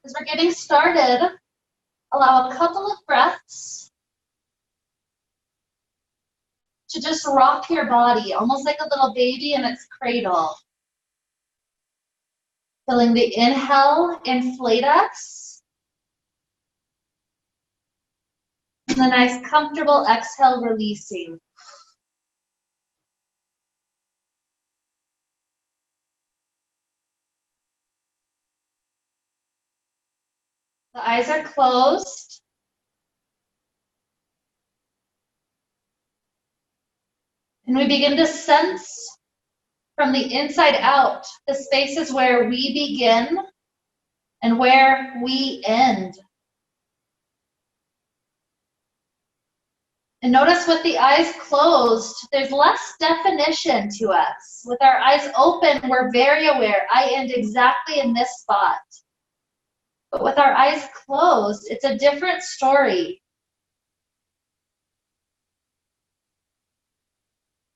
As we're getting started, allow a couple of breaths to just rock your body, almost like a little baby in its cradle. Feeling the inhale inflate us, and the nice comfortable exhale releasing. The eyes are closed. And we begin to sense from the inside out the spaces where we begin and where we end. And notice with the eyes closed, there's less definition to us. With our eyes open, we're very aware. I end exactly in this spot. But with our eyes closed, it's a different story.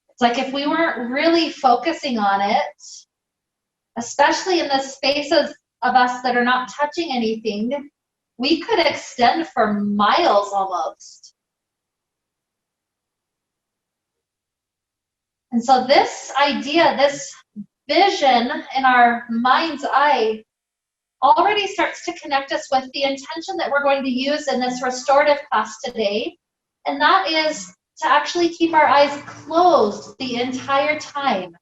It's like if we weren't really focusing on it, especially in the spaces of us that are not touching anything, we could extend for miles almost. And so this idea, this vision in our mind's eye already starts to connect us with the intention that we're going to use in this restorative class today. And that is to actually keep our eyes closed the entire time,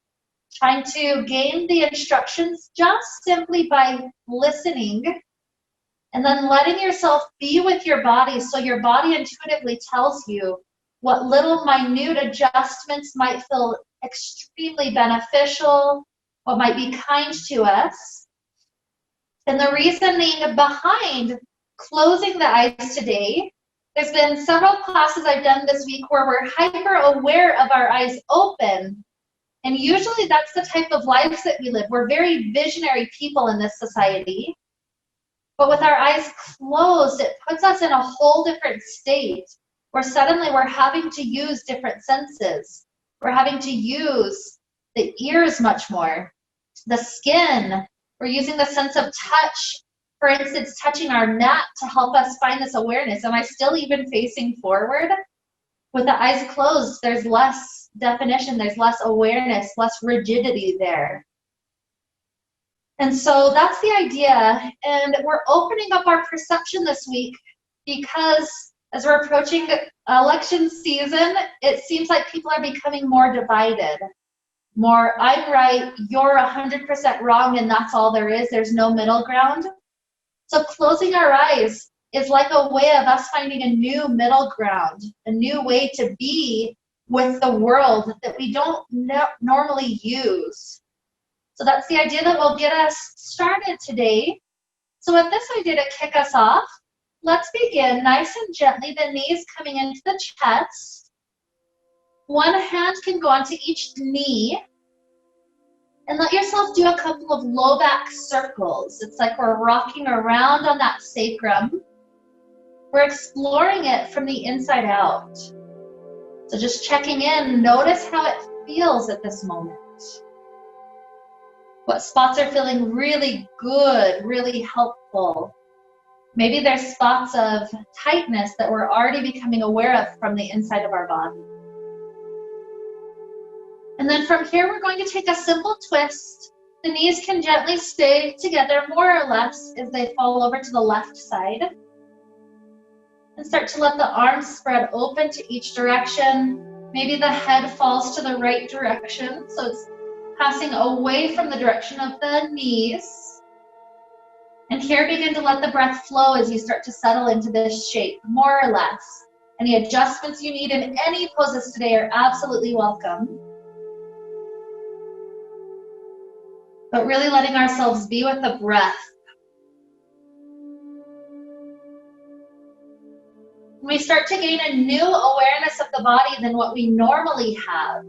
trying to gain the instructions just simply by listening and then letting yourself be with your body so your body intuitively tells you what little minute adjustments might feel extremely beneficial, what might be kind to us. And the reasoning behind closing the eyes today, there's been several classes I've done this week where we're hyper aware of our eyes open. And usually that's the type of lives that we live. We're very visionary people in this society. But with our eyes closed, it puts us in a whole different state where suddenly we're having to use different senses. We're having to use the ears much more, the skin. We're using the sense of touch, for instance, touching our mat to help us find this awareness. Am I still even facing forward? With the eyes closed, there's less definition, there's less awareness, less rigidity there. And so that's the idea. And we're opening up our perception this week because as we're approaching election season, it seems like people are becoming more divided. More, I'm right, you're 100% wrong, and that's all there is. There's no middle ground. So closing our eyes is like a way of us finding a new middle ground, a new way to be with the world that we don't normally use. So that's the idea that will get us started today. So with this idea to kick us off, let's begin nice and gently, the knees coming into the chest. One hand can go onto each knee. And let yourself do a couple of low back circles. It's like we're rocking around on that sacrum. We're exploring it from the inside out. So just checking in, notice how it feels at this moment. What spots are feeling really good, really helpful. Maybe there's spots of tightness that we're already becoming aware of from the inside of our body. And then from here, we're going to take a simple twist. The knees can gently stay together more or less as they fall over to the left side. And start to let the arms spread open to each direction. Maybe the head falls to the right direction, so it's passing away from the direction of the knees. And here, begin to let the breath flow as you start to settle into this shape, more or less. Any adjustments you need in any poses today are absolutely welcome. But really letting ourselves be with the breath. We start to gain a new awareness of the body than what we normally have,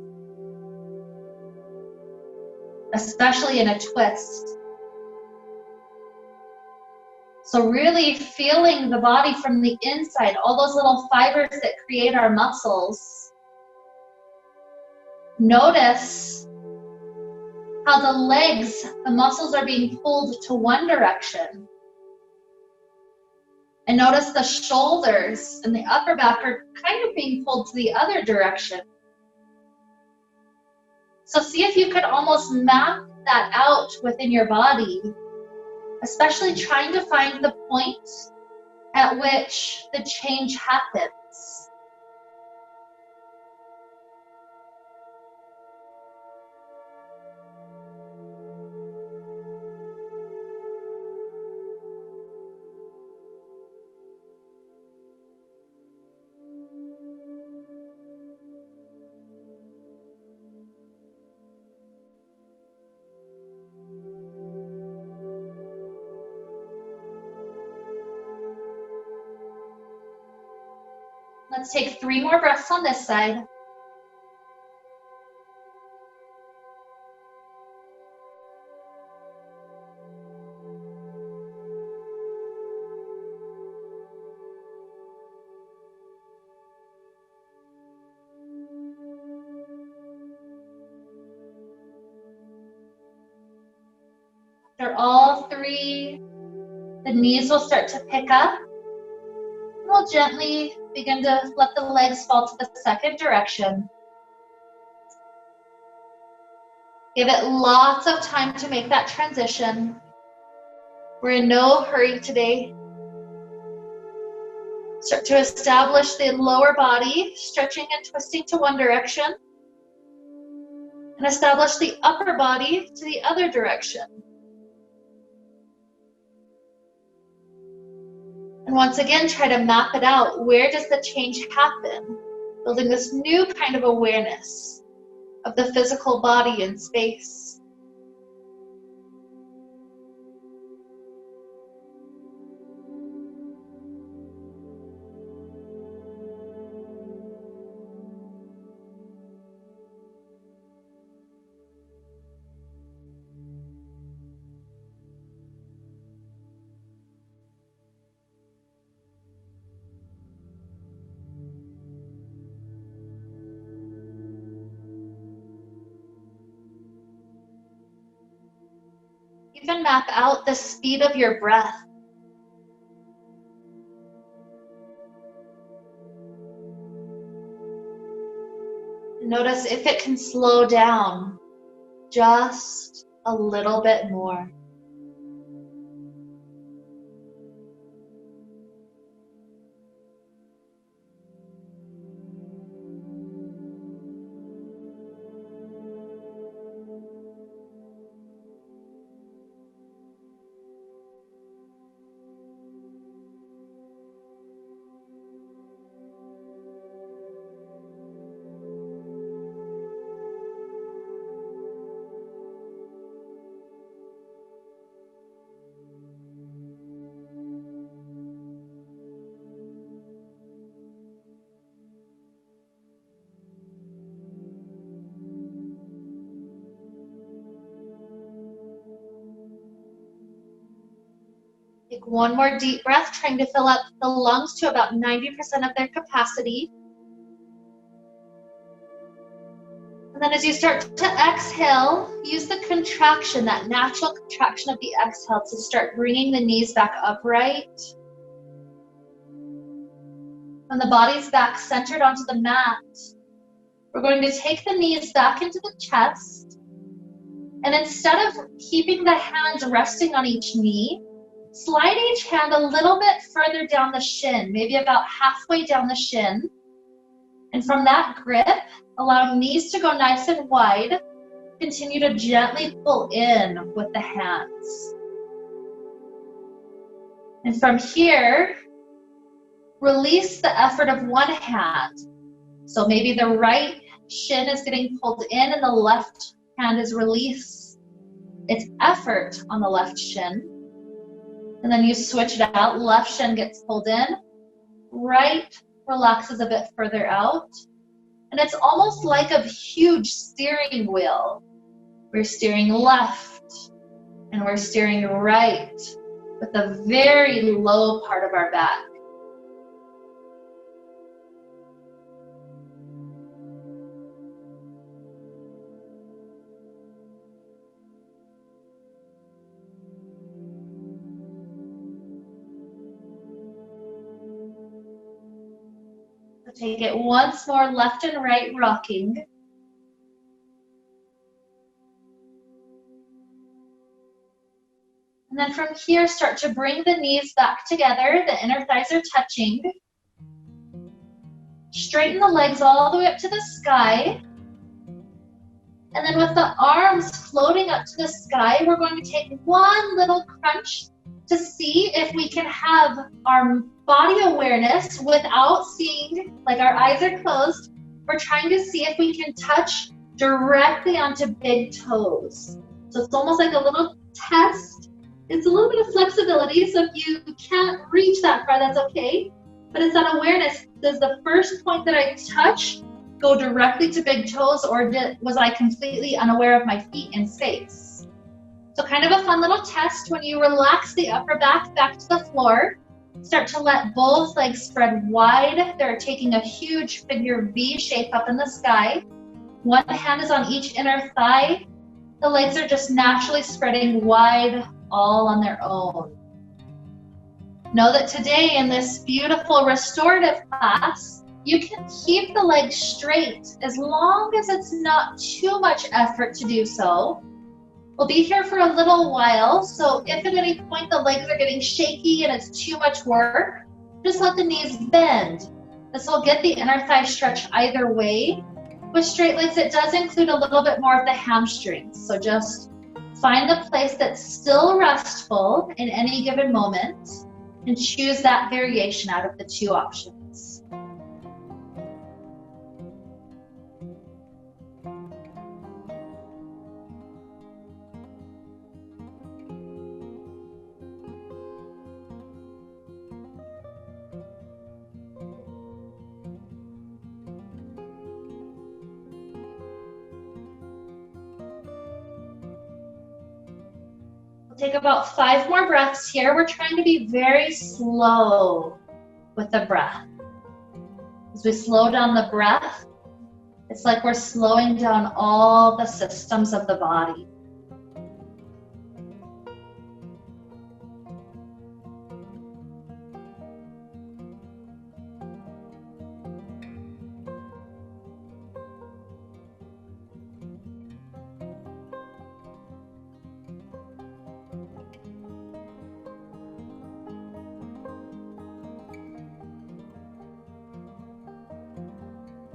especially in a twist. So really feeling the body from the inside, all those little fibers that create our muscles. Notice how the legs, the muscles are being pulled to one direction. And notice the shoulders and the upper back are kind of being pulled to the other direction. So see if you could almost map that out within your body, especially trying to find the point at which the change happens. Let's take 3 more breaths on this side. After all 3, the knees will start to pick up. We'll gently begin to let the legs fall to the second direction. Give it lots of time to make that transition. We're in no hurry today. Start to establish the lower body, stretching and twisting to one direction. And establish the upper body to the other direction. And once again, try to map it out. Where does the change happen? Building this new kind of awareness of the physical body in space. Even map out the speed of your breath. Notice if it can slow down just a little bit more. Take one more deep breath, trying to fill up the lungs to about 90% of their capacity. And then as you start to exhale, use the contraction, that natural contraction of the exhale, to start bringing the knees back upright. When the body's back centered onto the mat, we're going to take the knees back into the chest. And instead of keeping the hands resting on each knee, slide each hand a little bit further down the shin, maybe about halfway down the shin. And from that grip, allowing knees to go nice and wide, continue to gently pull in with the hands. And from here, release the effort of one hand. So maybe the right shin is getting pulled in and the left hand is release its effort on the left shin. And then you switch it out. Left shin gets pulled in. Right relaxes a bit further out. And it's almost like a huge steering wheel. We're steering left and we're steering right with the very low part of our back. Take it once more, left and right rocking. And then from here, start to bring the knees back together. The inner thighs are touching. Straighten the legs all the way up to the sky. And then with the arms floating up to the sky, we're going to take one little crunch to see if we can have our body awareness without seeing, like our eyes are closed. We're trying to see if we can touch directly onto big toes. So it's almost like a little test. It's a little bit of flexibility, so if you can't reach that far, that's okay. But it's that awareness. Does the first point that I touch go directly to big toes, or was I completely unaware of my feet in space? So kind of a fun little test. When you relax the upper back to the floor, start to let both legs spread wide. They're taking a huge figure V shape up in the sky. One hand is on each inner thigh. The legs are just naturally spreading wide, all on their own. Know that today in this beautiful restorative class, you can keep the legs straight as long as it's not too much effort to do so. We'll be here for a little while, so if at any point the legs are getting shaky and it's too much work, just let the knees bend. This will get the inner thigh stretch either way. With straight legs, it does include a little bit more of the hamstrings, so just find the place that's still restful in any given moment and choose that variation out of the two options. Take about 5 more breaths here. We're trying to be very slow with the breath. As we slow down the breath, it's like we're slowing down all the systems of the body.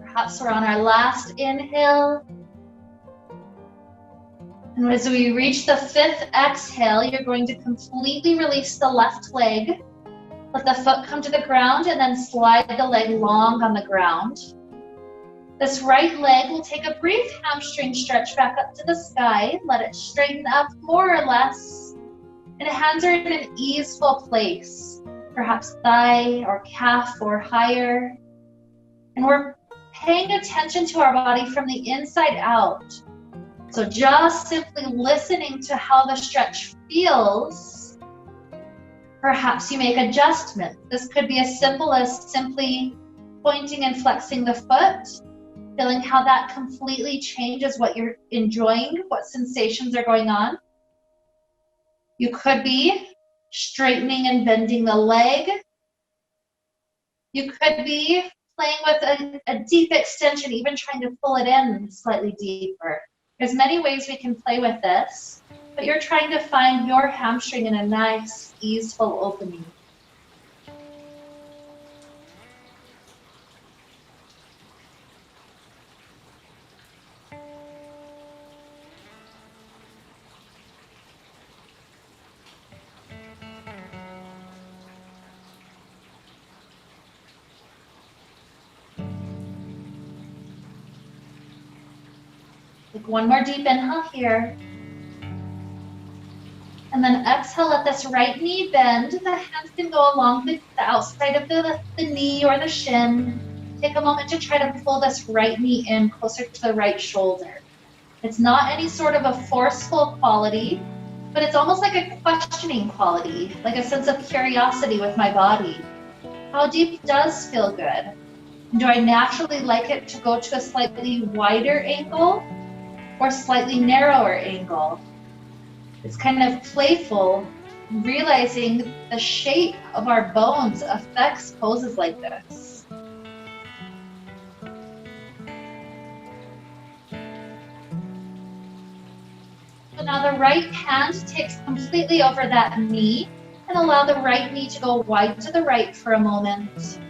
Perhaps we're on our last inhale. And as we reach the 5th exhale, you're going to completely release the left leg. Let the foot come to the ground and then slide the leg long on the ground. This right leg will take a brief hamstring stretch back up to the sky. Let it straighten up more or less. And hands are in an easeful place, perhaps thigh or calf or higher. And we're paying attention to our body from the inside out. So just simply listening to how the stretch feels. Perhaps you make adjustments. This could be as simple as simply pointing and flexing the foot, feeling how that completely changes what you're enjoying, what sensations are going on. You could be straightening and bending the leg. You could be playing with a deep extension, even trying to pull it in slightly deeper. There's many ways we can play with this, but you're trying to find your hamstring in a nice, easeful opening. Take one more deep inhale here. And then exhale, let this right knee bend. The hands can go along the outside of the knee or the shin. Take a moment to try to pull this right knee in closer to the right shoulder. It's not any sort of a forceful quality, but it's almost like a questioning quality, like a sense of curiosity with my body. How deep does feel good? Do I naturally like it to go to a slightly wider angle or slightly narrower angle? It's kind of playful, realizing the shape of our bones affects poses like this. Now the right hand takes completely over that knee, and allow the right knee to go wide to the right for a moment.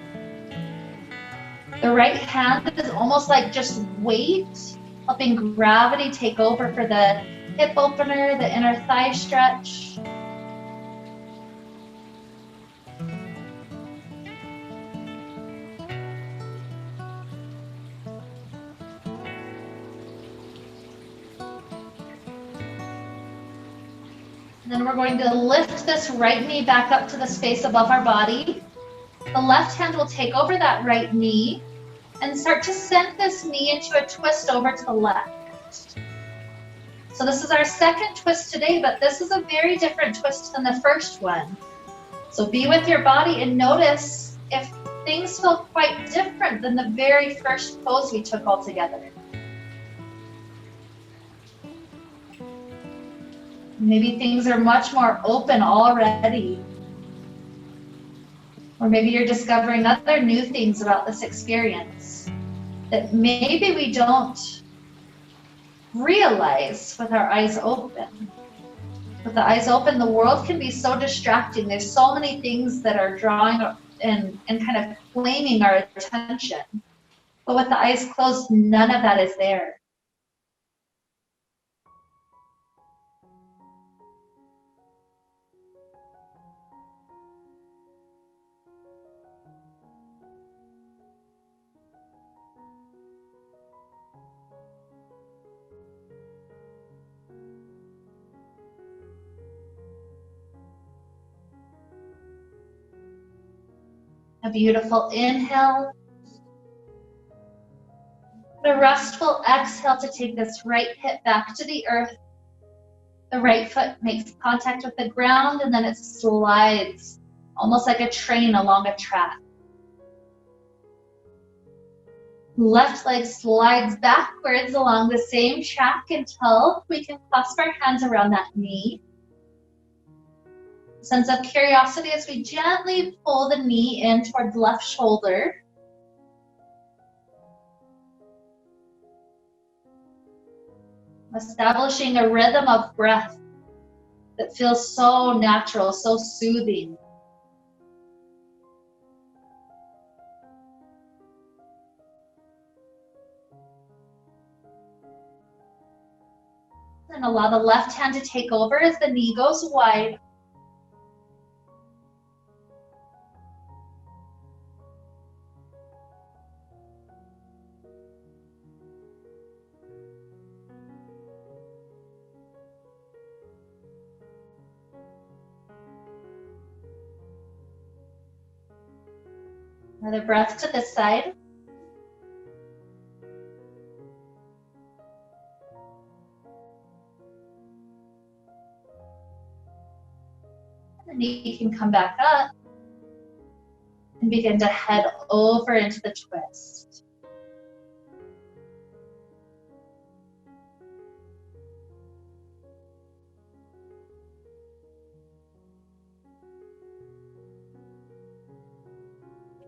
The right hand is almost like just weight, helping gravity take over for the hip opener, the inner thigh stretch. And then we're going to lift this right knee back up to the space above our body. The left hand will take over that right knee and start to send this knee into a twist over to the left. So this is our second twist today, but this is a very different twist than the first one. So be with your body and notice if things feel quite different than the very first pose we took all together. Maybe things are much more open already. Or maybe you're discovering other new things about this experience that maybe we don't realize with our eyes open. With the eyes open, the world can be so distracting. There's so many things that are drawing and kind of claiming our attention. But with the eyes closed, none of that is there. A beautiful inhale. A restful exhale to take this right hip back to the earth. The right foot makes contact with the ground and then it slides almost like a train along a track. Left leg slides backwards along the same track until we can clasp our hands around that knee. Sense of curiosity as we gently pull the knee in toward the left shoulder. Establishing a rhythm of breath that feels so natural, so soothing. And allow the left hand to take over as the knee goes wide. Another breath to this side. And the knee can come back up and begin to head over into the twist.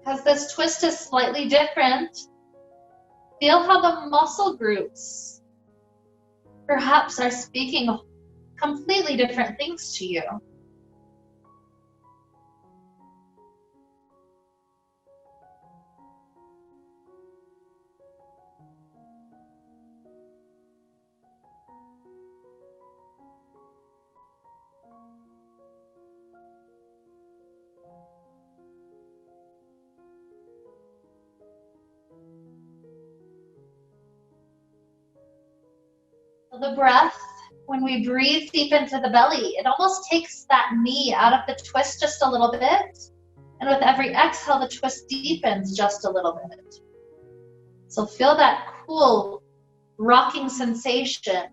Because this twist is slightly different, feel how the muscle groups perhaps are speaking completely different things to you. So the breath, when we breathe deep into the belly, it almost takes that knee out of the twist just a little bit. And with every exhale, the twist deepens just a little bit. So feel that cool rocking sensation.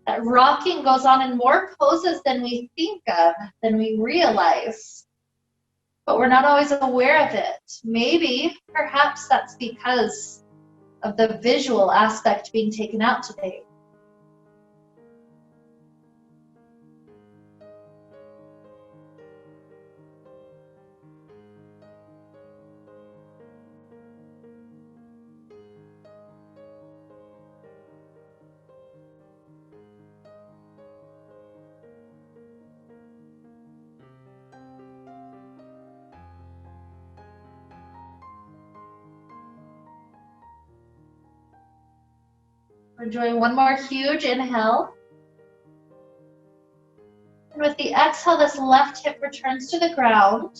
That rocking goes on in more poses than we think of, than we realize. But we're not always aware of it. Maybe, perhaps that's because of the visual aspect being taken out today. We're doing one more huge inhale. And with the exhale, this left hip returns to the ground.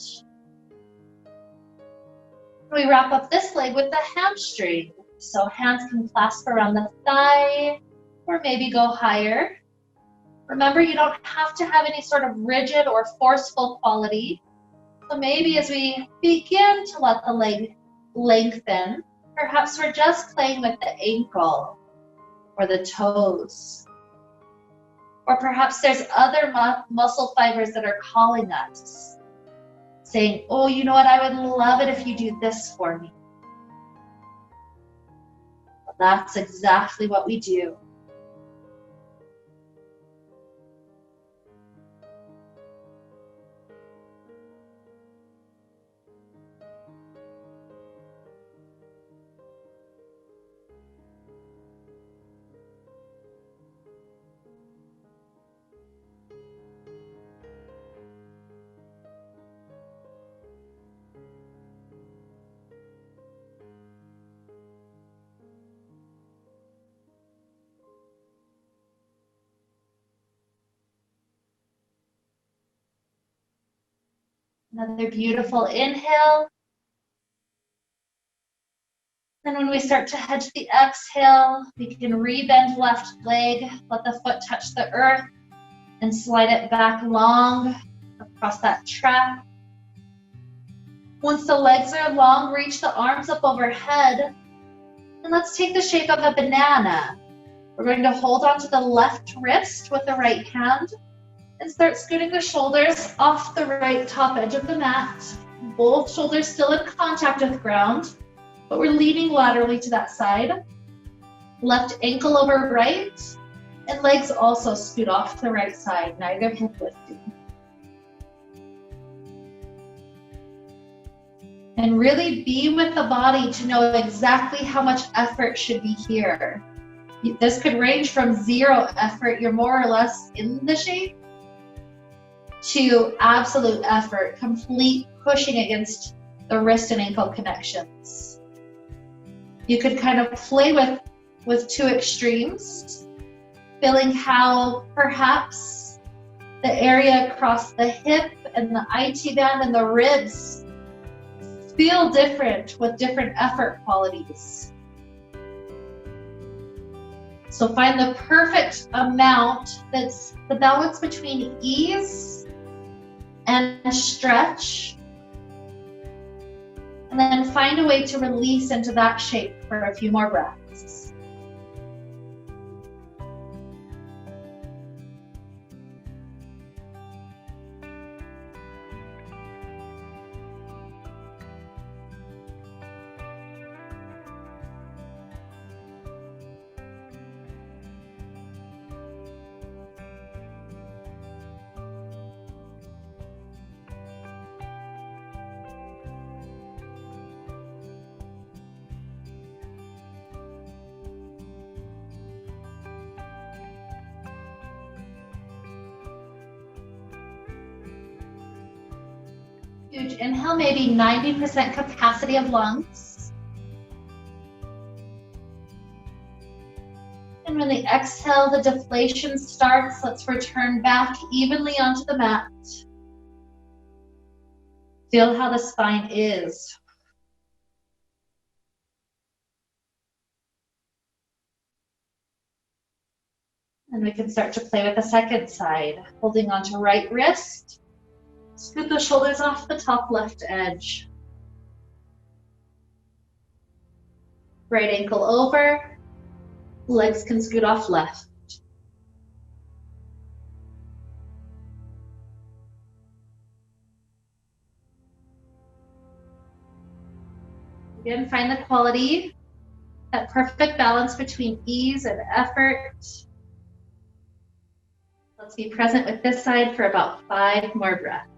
We wrap up this leg with the hamstring. So hands can clasp around the thigh or maybe go higher. Remember, you don't have to have any sort of rigid or forceful quality. So maybe as we begin to let the leg lengthen, perhaps we're just playing with the ankle or the toes. Or perhaps there's other muscle fibers that are calling us, saying, oh, you know what, I would love it if you do this for me. That's exactly what we do. Another beautiful inhale. And when we start to head to the exhale, we can rebend left leg, let the foot touch the earth, and slide it back long across that track. Once the legs are long, reach the arms up overhead. And let's take the shape of a banana. We're going to hold onto the left wrist with the right hand and start scooting the shoulders off the right top edge of the mat. Both shoulders still in contact with ground, but we're leaning laterally to that side. Left ankle over right, and legs also scoot off the right side, neither hip lifting. And really be with the body to know exactly how much effort should be here. This could range from 0 effort, you're more or less in the shape, to absolute effort, complete pushing against the wrist and ankle connections. You could kind of play with 2 extremes, feeling how perhaps the area across the hip and the IT band and the ribs feel different with different effort qualities. So find the perfect amount that's the balance between ease and stretch, and then find a way to release into that shape for a few more breaths. Huge inhale, maybe 90% capacity of lungs. And when the exhale, the deflation starts, let's return back evenly onto the mat. Feel how the spine is. And we can start to play with the second side, holding onto right wrist. Scoot the shoulders off the top left edge. Right ankle over. Legs can scoot off left. Again, find the quality, that perfect balance between ease and effort. Let's be present with this side for about 5 more breaths.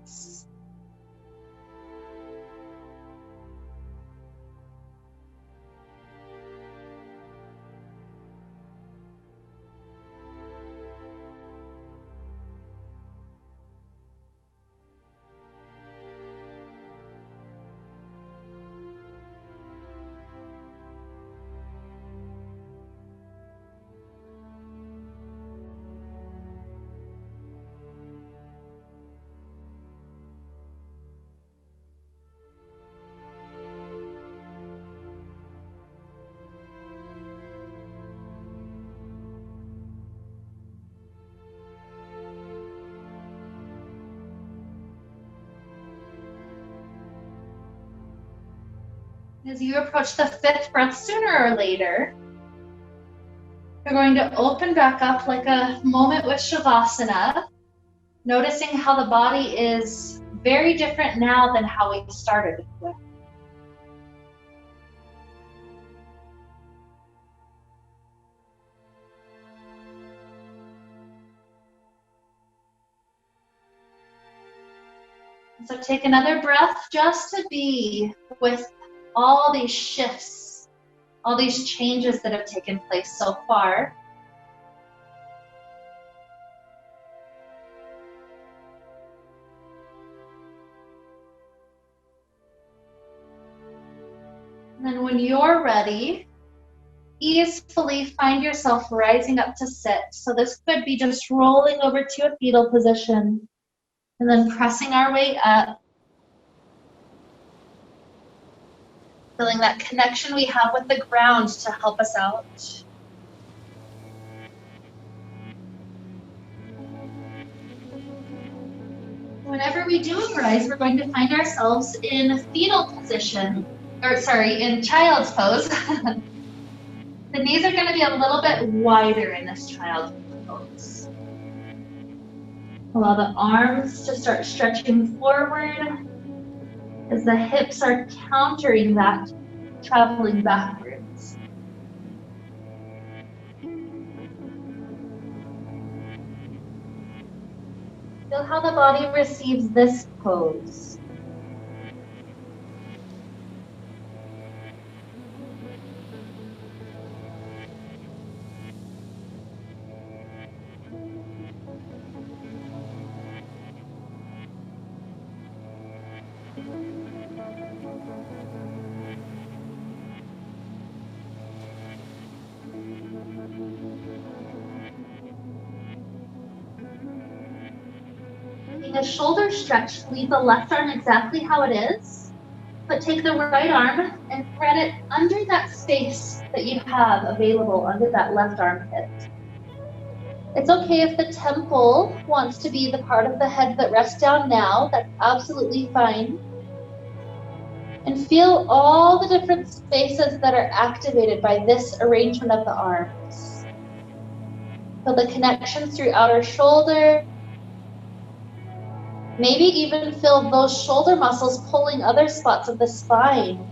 As you approach the fifth breath, sooner or later, you're going to open back up like a moment with Shavasana, noticing how the body is very different now than how we started with. So take another breath just to be with all these shifts, all these changes that have taken place so far. And then when you're ready, easily find yourself rising up to sit. So this could be just rolling over to a fetal position and then pressing our way up. Feeling that connection we have with the ground to help us out. Whenever we do rise, we're going to find ourselves in fetal position, in child's pose. The knees are going to be a little bit wider in this child's pose. Allow the arms to start stretching forward as the hips are countering that, traveling backwards. Feel how the body receives this pose. A shoulder stretch, leave the left arm exactly how it is, but take the right arm and thread it under that space that you have available under that left armpit. It's okay if the temple wants to be the part of the head that rests down now, that's absolutely fine. And feel all the different spaces that are activated by this arrangement of the arms. Feel the connections through outer shoulder. Maybe even feel those shoulder muscles pulling other spots of the spine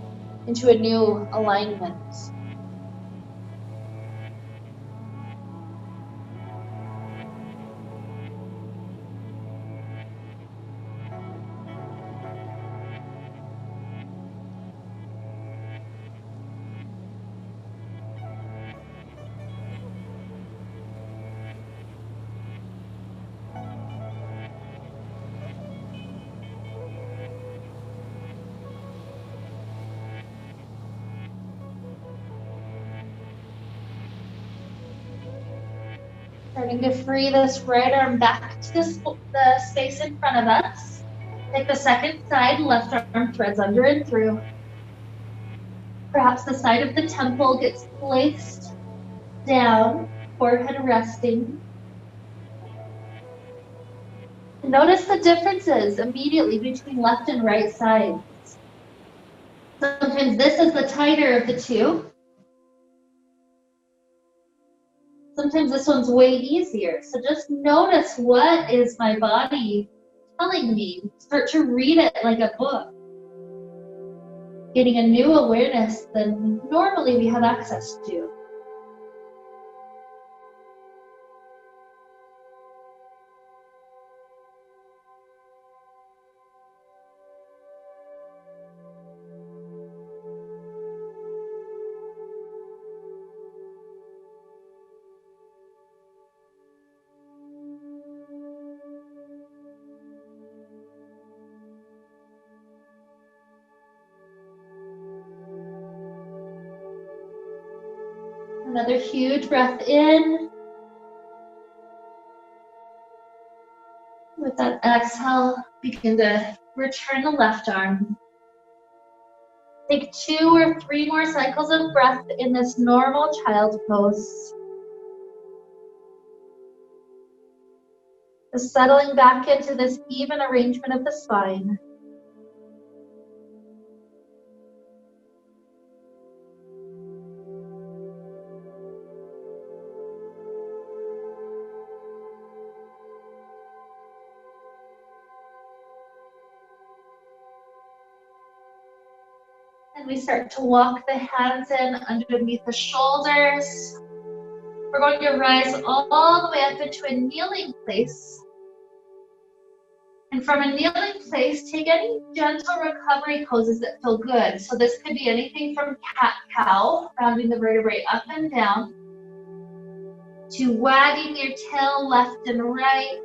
into a new alignment. Starting to free this right arm back to the space in front of us. Take the second side, left arm threads under and through. Perhaps the side of the temple gets placed down, forehead resting. Notice the differences immediately between left and right sides. Sometimes this is the tighter of the two. Sometimes this one's way easier. So just notice, what is my body telling me? Start to read it like a book. Getting a new awareness than normally we have access to. Another huge breath in. With that exhale, begin to return the left arm. Take 2 or 3 more cycles of breath in this normal child pose. Just settling back into this even arrangement of the spine. And we start to walk the hands in underneath the shoulders. We're going to rise all the way up into a kneeling place. And from a kneeling place, take any gentle recovery poses that feel good. So this could be anything from cat-cow, rounding the vertebrae up and down, to wagging your tail left and right.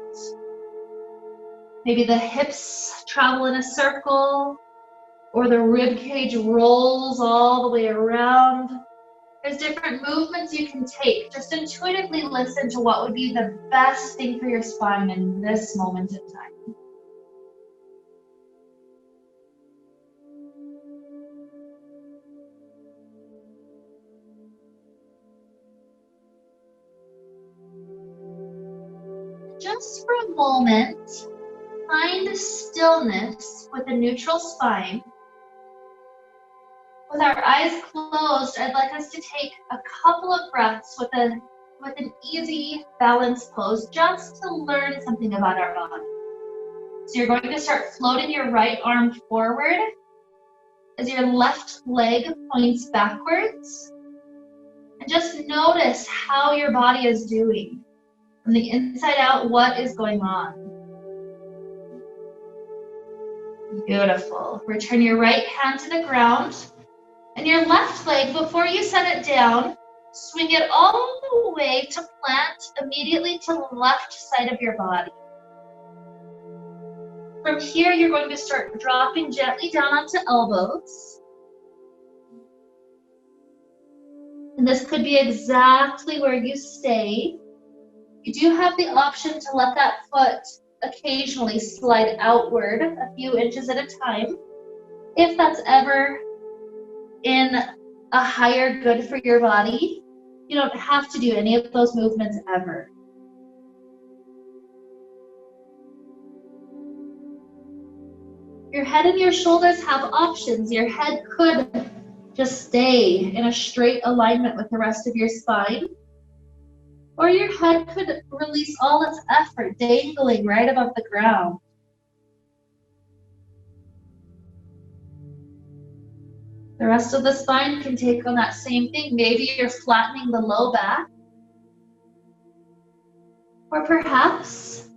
Maybe the hips travel in a circle, or the rib cage rolls all the way around. There's different movements you can take. Just intuitively listen to what would be the best thing for your spine in this moment in time. Just for a moment, find stillness with a neutral spine. With our eyes closed, I'd like us to take a couple of breaths with an easy balance pose, just to learn something about our body. So you're going to start floating your right arm forward as your left leg points backwards. And just notice how your body is doing. From the inside out, what is going on? Beautiful. Return your right hand to the ground. And your left leg, before you set it down, swing it all the way to plant immediately to the left side of your body. From here, you're going to start dropping gently down onto elbows. And this could be exactly where you stay. You do have the option to let that foot occasionally slide outward a few inches at a time, if that's ever in a higher good for your body. You don't have to do any of those movements ever. Your head and your shoulders have options. Your head could just stay in a straight alignment with the rest of your spine, or your head could release all its effort, dangling right above the ground. The rest of the spine can take on that same thing. Maybe you're flattening the low back, or perhaps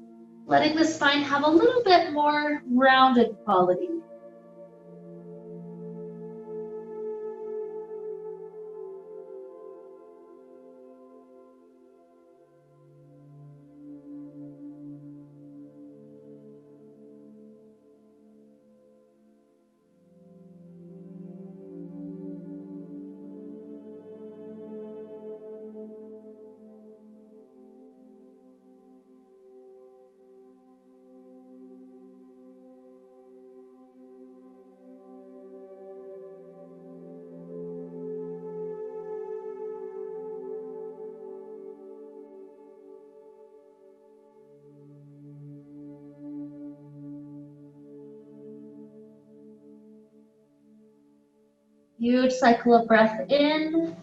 letting the spine have a little bit more rounded quality. Huge cycle of breath in.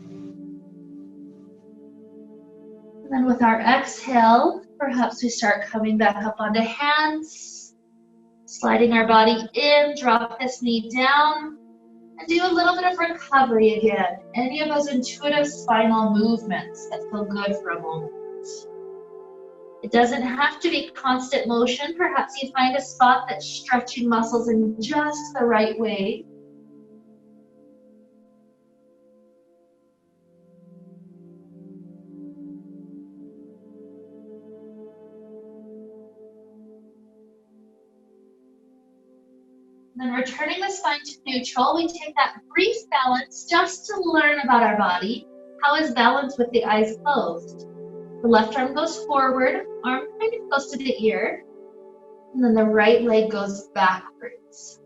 And then with our exhale, perhaps we start coming back up onto hands, sliding our body in, drop this knee down, and do a little bit of recovery again. Any of those intuitive spinal movements that feel good for a moment. It doesn't have to be constant motion. Perhaps you find a spot that's stretching muscles in just the right way. Then returning the spine to neutral, we take that brief balance just to learn about our body. How is balance with the eyes closed? The left arm goes forward, arm kind of goes to the ear, and then the right leg goes backwards.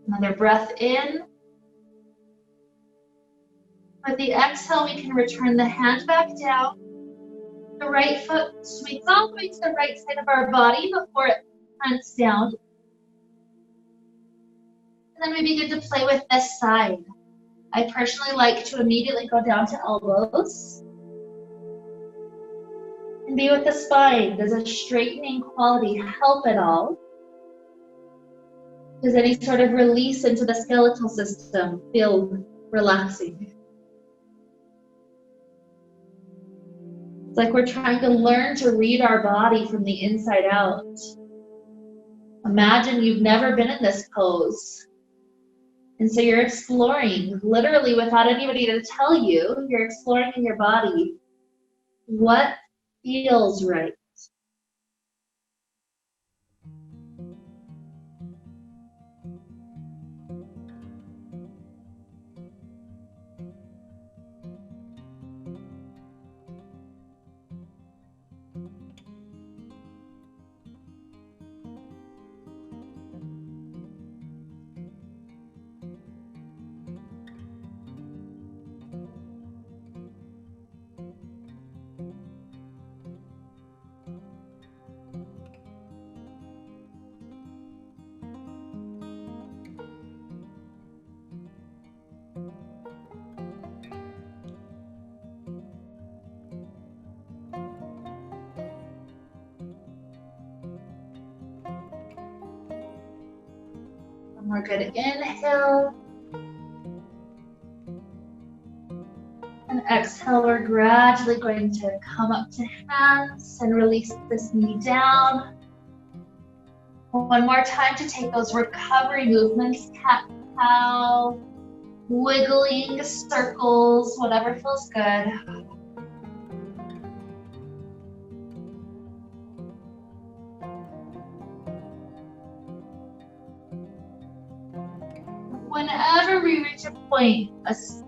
Another breath in. With the exhale, we can return the hand back down. The right foot swings all the way to the right side of our body before it plants down. And then we begin to play with this side. I personally like to immediately go down to elbows and be with the spine. Does a straightening quality help at all? Does any sort of release into the skeletal system feel relaxing? It's like we're trying to learn to read our body from the inside out. Imagine you've never been in this pose. And so you're exploring, literally without anybody to tell you, you're exploring in your body what feels right. One more good inhale. And exhale, we're gradually going to come up to hands and release this knee down. One more time to take those recovery movements, cat-cow, wiggling, circles, whatever feels good. Whenever we reach a point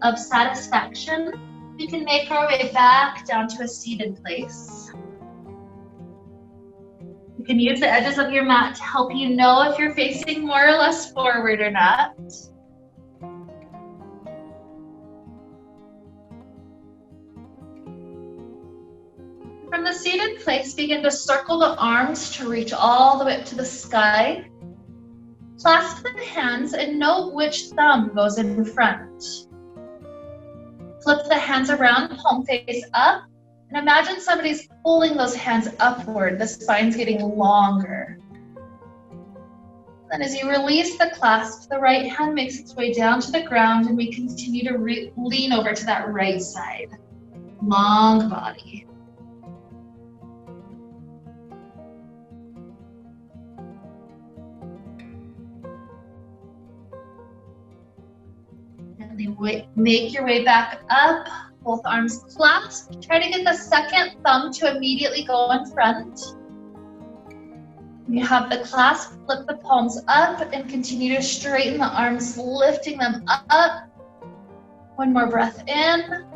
of satisfaction, we can make our way back down to a seated place. You can use the edges of your mat to help you know if you're facing more or less forward or not. From the seated place, begin to circle the arms to reach all the way up to the sky. Clasp the hands and note which thumb goes in front. Flip the hands around, palm face up, and imagine somebody's pulling those hands upward. The spine's getting longer. Then as you release the clasp, the right hand makes its way down to the ground and we continue to lean over to that right side. Long body. Make your way back up, both arms clasped. Try to get the second thumb to immediately go in front. You have the clasp, flip the palms up and continue to straighten the arms, lifting them up. One more breath in.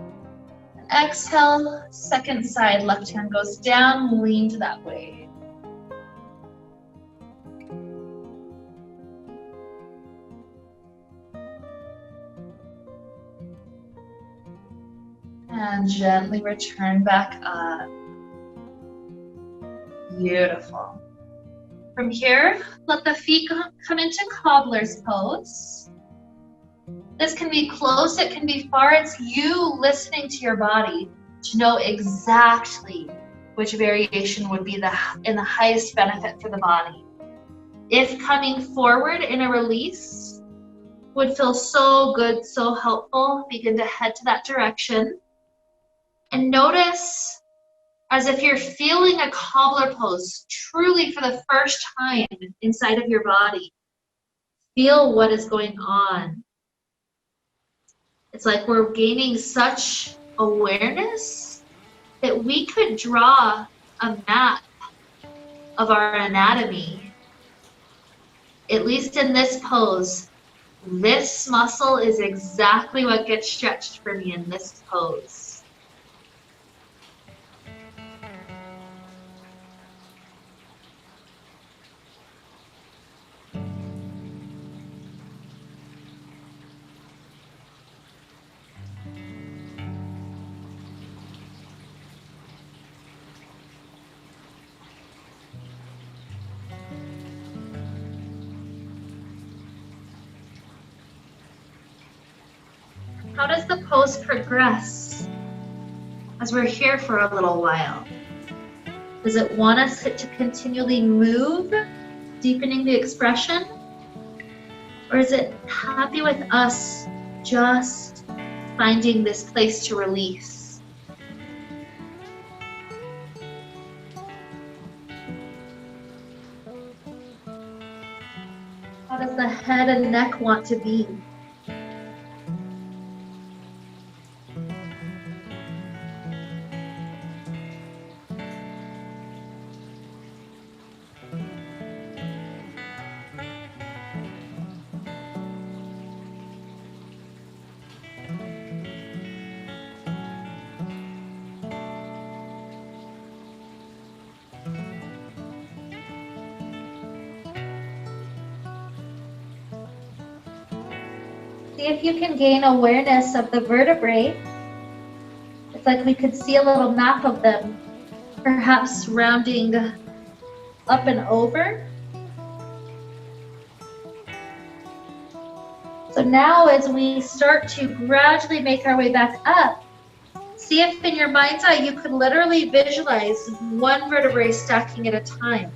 Exhale, second side, left hand goes down, lean to that way. And gently return back up. Beautiful. From here, let the feet come into cobbler's pose. This can be close, it can be far. It's you listening to your body to know exactly which variation would be in the highest benefit for the body. If coming forward in a release would feel so good, so helpful, begin to head to that direction. And notice as if you're feeling a cobbler pose truly for the first time inside of your body. Feel what is going on. It's like we're gaining such awareness that we could draw a map of our anatomy. At least in this pose, this muscle is exactly what gets stretched for me in this pose. How does the pose progress as we're here for a little while? Does it want us to continually move, deepening the expression? Or is it happy with us just finding this place to release? How does the head and neck want to be? See if you can gain awareness of the vertebrae. It's like we could see a little map of them, perhaps rounding up and over. So now as we start to gradually make our way back up, see if in your mind's eye you could literally visualize one vertebrae stacking at a time.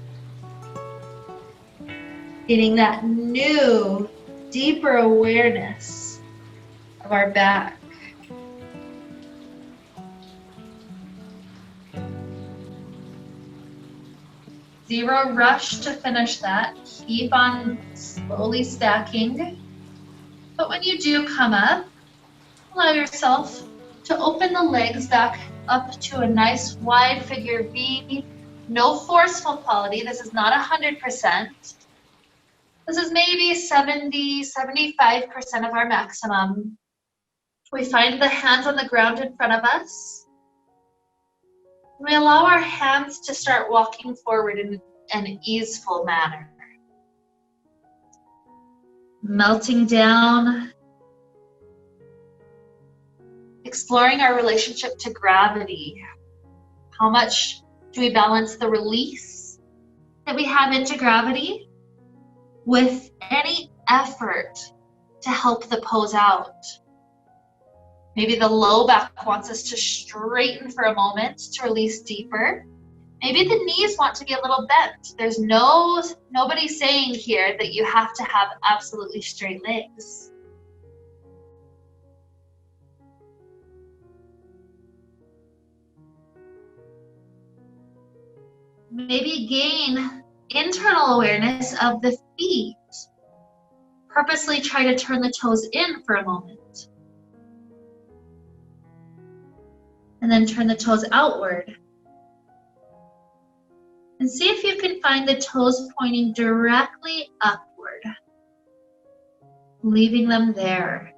Getting that new, deeper awareness of our back. Zero rush to finish that. Keep on slowly stacking. But when you do come up, allow yourself to open the legs back up to a nice wide figure V. No forceful quality. This is not 100%. This is maybe 70, 75% of our maximum. We find the hands on the ground in front of us. We allow our hands to start walking forward in an easeful manner. Melting down. Exploring our relationship to gravity. How much do we balance the release that we have into gravity with any effort to help the pose out? Maybe the low back wants us to straighten for a moment to release deeper. Maybe the knees want to be a little bent. There's nobody saying here that you have to have absolutely straight legs. Maybe gain internal awareness of the feet. Purposely try to turn the toes in for a moment. And then turn the toes outward. And see if you can find the toes pointing directly upward. Leaving them there.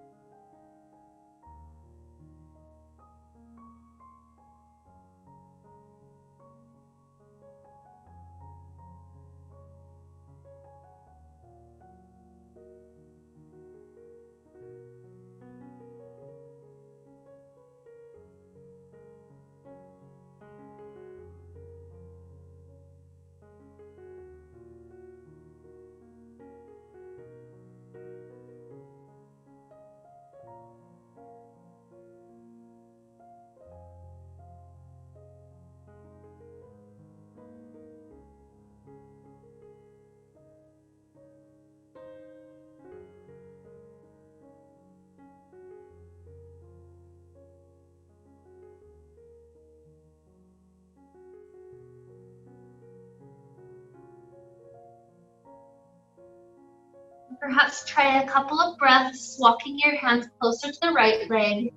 Perhaps try a couple of breaths, walking your hands closer to the right leg.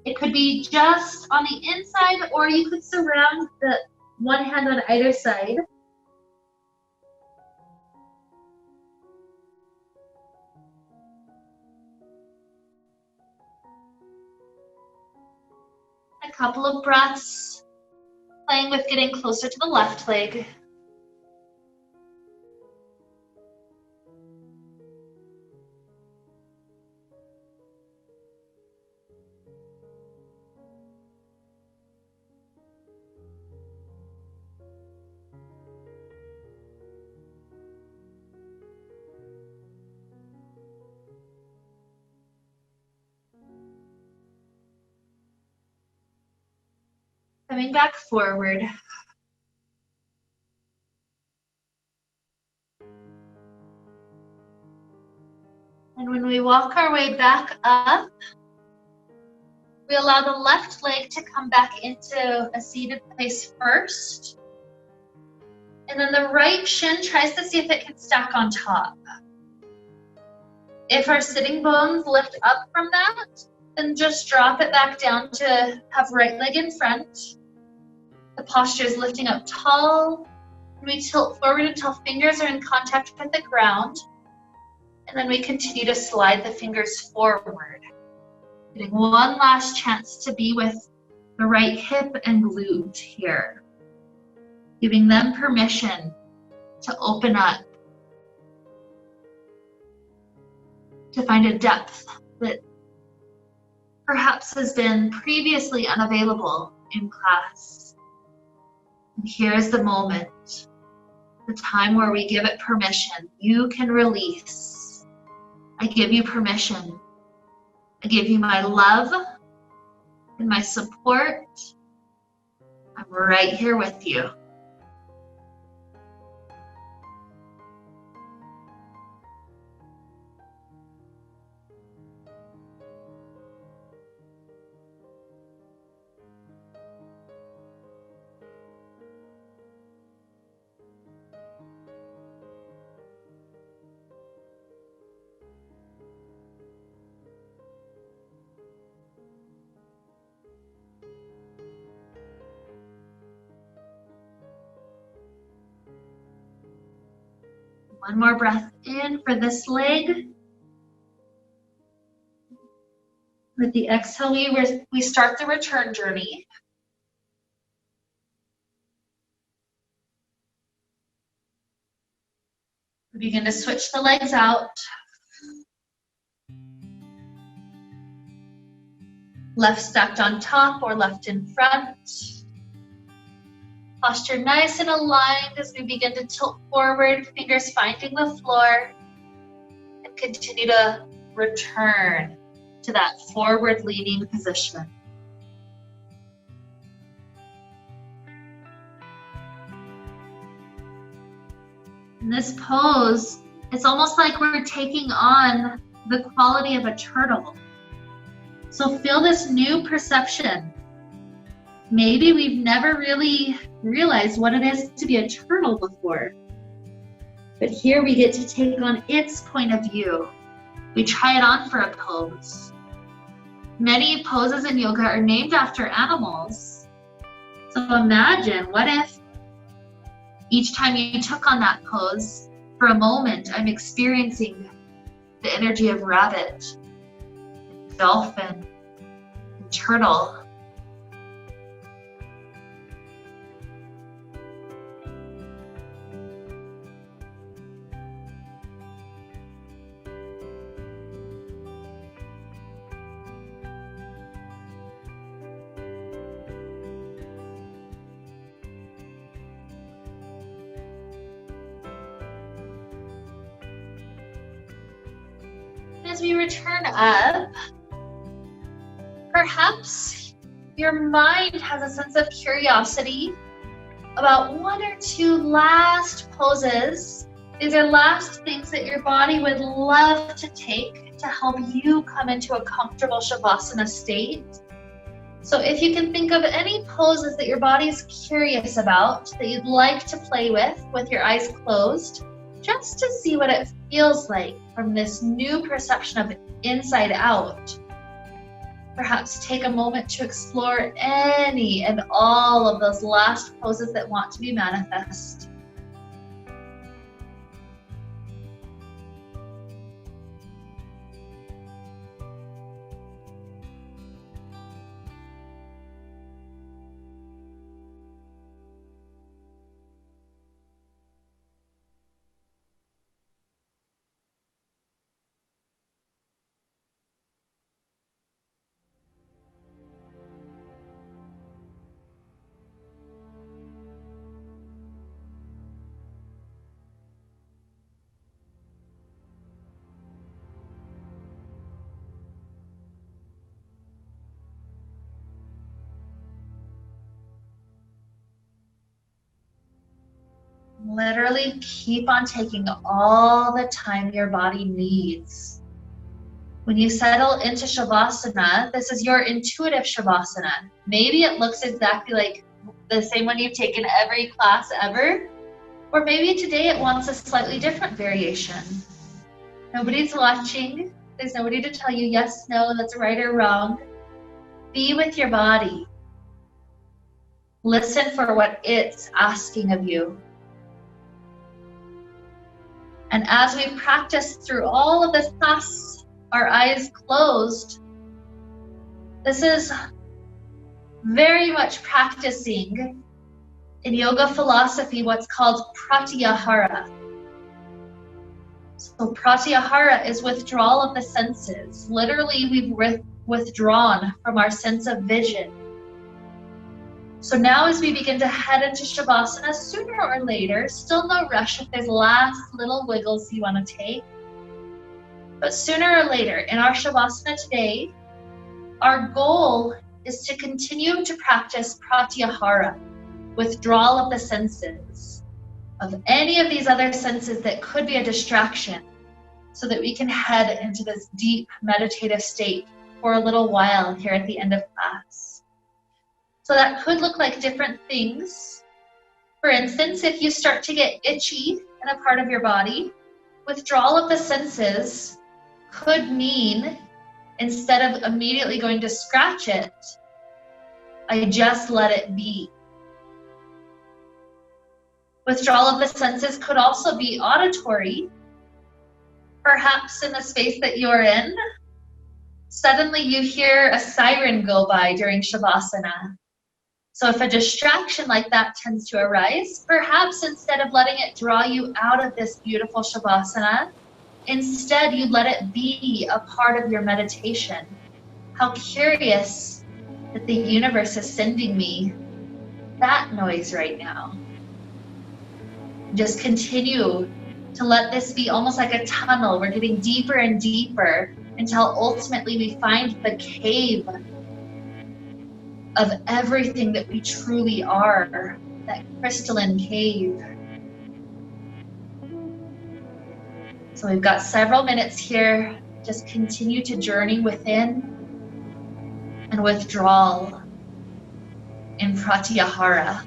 It could be just on the inside, or you could surround the one hand on either side. A couple of breaths, playing with getting closer to the left leg. Coming back forward. And when we walk our way back up, we allow the left leg to come back into a seated place first. And then the right shin tries to see if it can stack on top. If our sitting bones lift up from that, then just drop it back down to have right leg in front. The posture is lifting up tall. We tilt forward until fingers are in contact with the ground. And then we continue to slide the fingers forward. Getting one last chance to be with the right hip and glute here. Giving them permission to open up, to find a depth that perhaps has been previously unavailable in class. And here's the moment, the time where we give it permission. You can release. I give you permission. I give you my love and my support. I'm right here with you. One more breath in for this leg. With the exhale, we start the return journey. We begin to switch the legs out. Left stacked on top or left in front. Posture nice and aligned as we begin to tilt forward, fingers finding the floor, and continue to return to that forward leaning position. In this pose, it's almost like we're taking on the quality of a turtle. So feel this new perception. Maybe we've never really realized what it is to be a turtle before. But here we get to take on its point of view. We try it on for a pose. Many poses in yoga are named after animals. So imagine, what if each time you took on that pose, for a moment, I'm experiencing the energy of rabbit, dolphin, and turtle. As we return up, perhaps your mind has a sense of curiosity about one or two last poses. These are last things that your body would love to take to help you come into a comfortable Shavasana state. So if you can think of any poses that your body is curious about, that you'd like to play with your eyes closed, just to see what it feels like from this new perception of inside out. Perhaps take a moment to explore any and all of those last poses that want to be manifest. Literally keep on taking all the time your body needs When you settle into Shavasana, this is your intuitive Shavasana. Maybe it looks exactly like the same one you've taken every class ever, or maybe today it wants a slightly different variation. Nobody's watching. There's nobody to tell you yes, no, that's right or wrong. Be with your body. Listen for what it's asking of you. And as we practice through all of this class, our eyes closed, this is very much practicing in yoga philosophy what's called pratyahara. So pratyahara is withdrawal of the senses. Literally, we've withdrawn from our sense of vision. So now as we begin to head into Shavasana, sooner or later, still no rush if there's last little wiggles you want to take, but sooner or later in our Shavasana today, our goal is to continue to practice pratyahara, withdrawal of the senses, of any of these other senses that could be a distraction, so that we can head into this deep meditative state for a little while here at the end of class. So that could look like different things. For instance, if you start to get itchy in a part of your body, withdrawal of the senses could mean, instead of immediately going to scratch it, I just let it be. Withdrawal of the senses could also be auditory. Perhaps in the space that you're in, suddenly you hear a siren go by during Shavasana. So if a distraction like that tends to arise, perhaps instead of letting it draw you out of this beautiful Shavasana, instead you let it be a part of your meditation. How curious that the universe is sending me that noise right now. Just continue to let this be almost like a tunnel. We're getting deeper and deeper until ultimately we find the cave of everything that we truly are, that crystalline cave. So we've got several minutes here. Just continue to journey within and withdrawal in pratyahara.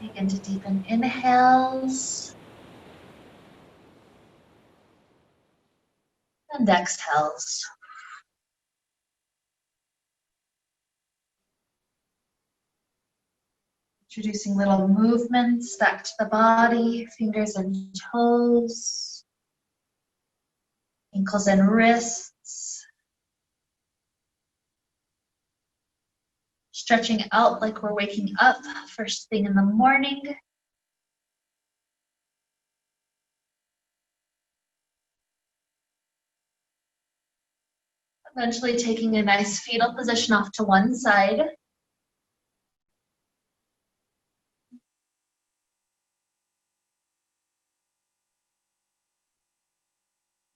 Begin to deepen inhales and exhales. Introducing little movements back to the body, fingers and toes, ankles and wrists. Stretching out like we're waking up first thing in the morning. Eventually taking a nice fetal position off to one side.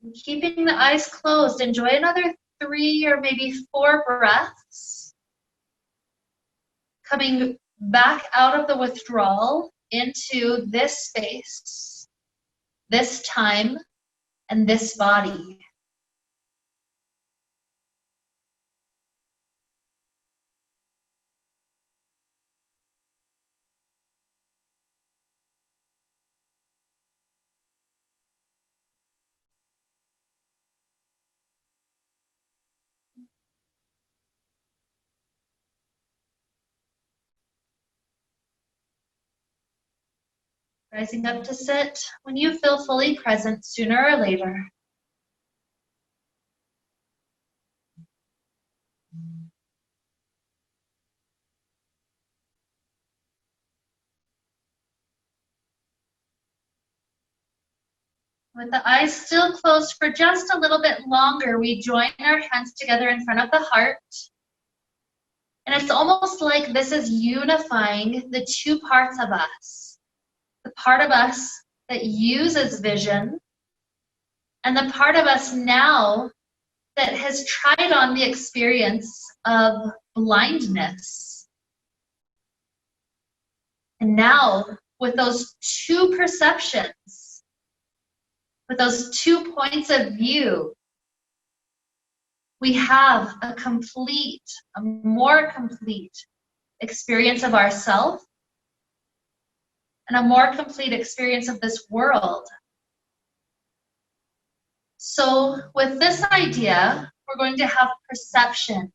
And keeping the eyes closed, enjoy another 3 or maybe 4 breaths. Coming back out of the withdrawal into this space, this time, and this body. Rising up to sit when you feel fully present sooner or later. With the eyes still closed for just a little bit longer, we join our hands together in front of the heart. And it's almost like this is unifying the two parts of us. The part of us that uses vision, and the part of us now that has tried on the experience of blindness. And now, with those two perceptions, with those 2 points of view, we have a more complete experience of ourselves and a more complete experience of this world. So with this idea, we're going to have perception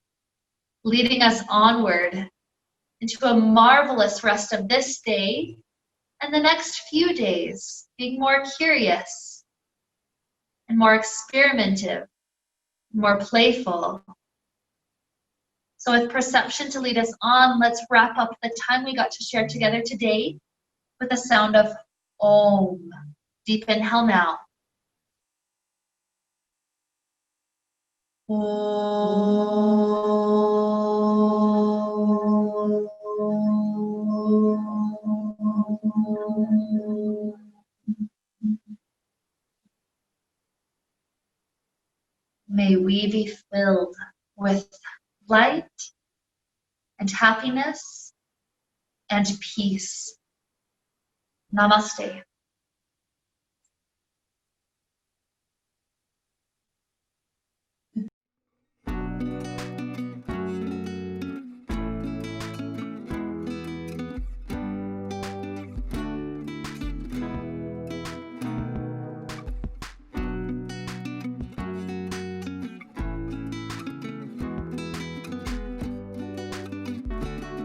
leading us onward into a marvelous rest of this day and the next few days, being more curious and more experimentative, more playful. So with perception to lead us on, let's wrap up the time we got to share together today with the sound of Om. Deep inhale now. May we be filled with light and happiness and peace. Namaste.